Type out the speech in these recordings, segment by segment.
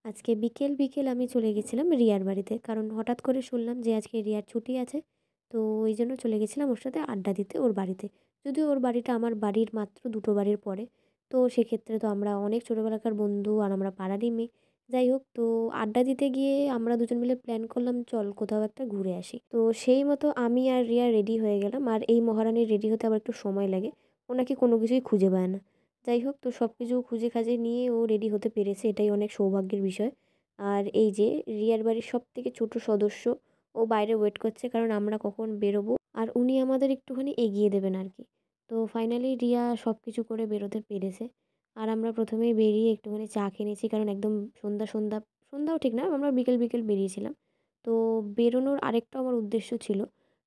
আজকে বিকেল, বিকেল আমি চলে গেছিলাম রিয়ার বাড়িতে। কারণ হঠাৎ করে শুনলাম যে আজকে রিয়ার ছুটি আছে। তো ওইজন্য চলে গেছিলাম ওর সাথে আড্ডা দিতে ওর বাড়িতে। যদিও ওর বাড়িটা আমার বাড়ির মাত্র ২ টো বাড়ির পরে। তো সেক্ষেত্রে তো আমরা অনেক ছোটোবেলাকার বন্ধু আর আমরা পাড়ারই মেয়ে। যাই হোক, তো আড্ডা দিতে গিয়ে আমরা দুজন মিলে প্ল্যান করলাম চল কোথাও একটা ঘুরে আসি। তো সেই মতো আমি আর রিয়া রেডি হয়ে গেলাম। আর এই মহারানীর রেডি হতে আবার একটু সময় লাগে। ও নাকি কোনো কিছুই খুঁজে পায় না। যাই হোক, তো সব কিছু খুঁজে খাজে নিয়ে ও রেডি হতে পেরেছে, এটাই অনেক সৌভাগ্যের বিষয়। আর এই যে রিয়ার বাড়ির সবথেকে ছোট সদস্য, ও বাইরে ওয়েট করছে কারণ আমরা কখন বেরোবো আর উনি আমাদের একটুখানি এগিয়ে দেবেন আর কি। তো ফাইনালি রিয়া সব কিছু করে বেরোতে পেরেছে। আর আমরা প্রথমেই বেরিয়ে একটুখানি চা খেয়ে নিয়েছি কারণ একদম সন্ধ্যাও ঠিক না, আমরা বিকেল বিকেল বেরিয়েছিলাম। তো বেরোনোর আরেকটা আমার উদ্দেশ্য ছিল,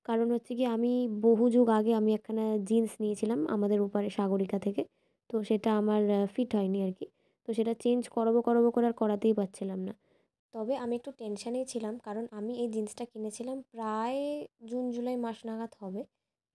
কারণ হচ্ছে কি আমি বহু যুগ আগে আমি একখানা জিন্স নিয়েছিলাম আমাদের ওপারে সাগরিকা থেকে। তো সেটা আমার ফিট হয়নি আর কি। তো সেটা চেঞ্জ করাবো করাবো করে আর করাতেই পারছিলাম না। তবে আমি একটু টেনশানেই ছিলাম কারণ আমি এই জিন্সটা কিনেছিলাম প্রায় জুন জুলাই মাস নাগাদ হবে।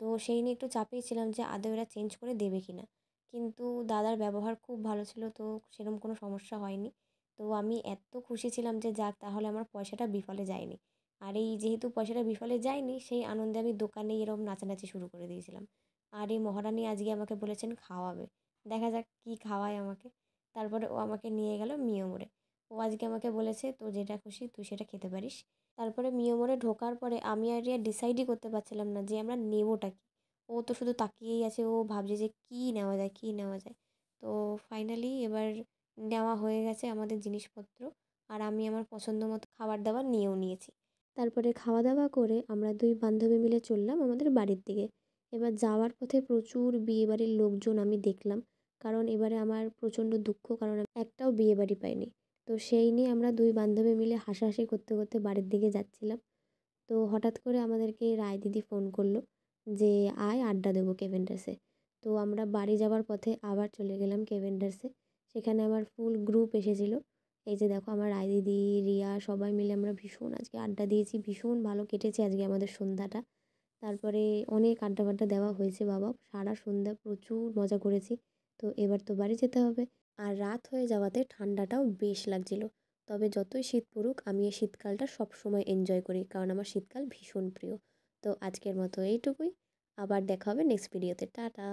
তো সেই নিয়ে একটু চাপেই ছিলাম যে আদৌ এরা চেঞ্জ করে দেবে কি না। কিন্তু দাদার ব্যবহার খুব ভালো ছিল, তো সেরকম কোনো সমস্যা হয়নি। তো আমি এত খুশি ছিলাম যে যাক তাহলে আমার পয়সাটা বিফলে যায়নি। আর এই যেহেতু পয়সাটা বিফলে যায়নি সেই আনন্দে আমি দোকানেই এরকম নাচানাচি শুরু করে দিয়েছিলাম। আর এই মহারানী আজকে আমাকে বলেছেন খাওয়াবে। দেখা যাক কী খাওয়ায় আমাকে। তারপরে ও আমাকে নিয়ে গেল মিয়োমোড়ে। ও আজকে আমাকে বলেছে তোর যেটা খুশি তুই সেটা খেতে পারিস। তারপরে মিয়োমোরে ঢোকার পরে আমি আর রিয়া ডিসাইডই করতে পারছিলাম না যে আমরা নেবোটা কী। ও তো শুধু তাকিয়েই আছে, ও ভাবছে যে কী নেওয়া যায় কী নেওয়া যায়। তো ফাইনালি এবার নেওয়া হয়ে গেছে আমাদের জিনিসপত্র। আর আমি আমার পছন্দ মতো খাবার দাবার নিয়েও নিয়েছি। তারপরে খাওয়া দাওয়া করে আমরা 2 বান্ধবী মিলে চললাম আমাদের বাড়ির দিকে। এবার যাওয়ার পথে প্রচুর বিয়েবাড়ির লোকজন আমি দেখলাম। কারণ এবারে আমার প্রচণ্ড দুঃখ, কারণ আমি একটাও বিয়েবাড়ি পাইনি। তো সেই নিয়ে আমরা 2 বান্ধবী মিলে হাসাহাসি করতে করতে বাড়ির দিকে যাচ্ছিলাম। তো হঠাৎ করে আমাদেরকে রায় দিদি ফোন করলো যে আয় আড্ডা দেবো কেভেন্ডার্সে। তো আমরা বাড়ি যাওয়ার পথে আবার চলে গেলাম কেভেন্ডার্সে। সেখানে আমার ফুল গ্রুপ এসেছিলো। এই যে দেখো আমার রায় দিদি, রিয়া সবাই মিলে আমরা ভীষণ আজকে আড্ডা দিয়েছি, ভীষণ ভালো কেটেছে আজকে আমাদের সন্ধ্যাটা। তারপরে অনেক আড্ডা ফাড্ডা দেওয়া হয়েছে বাবা, সারা সন্ধ্যা প্রচুর মজা করেছি। তো এবার তো বাড়ি যেতে হবে। আর রাত হয়ে যাওয়াতে ঠান্ডাটাও বেশ লাগছিল। তবে যতই শীত পড়ুক আমি এই শীতকালটা সবসময় এনজয় করি কারণ আমার শীতকাল ভীষণ প্রিয়। তো আজকের মতো এইটুকুই। আবার দেখা হবে নেক্সট ভিডিওতে। টাটা।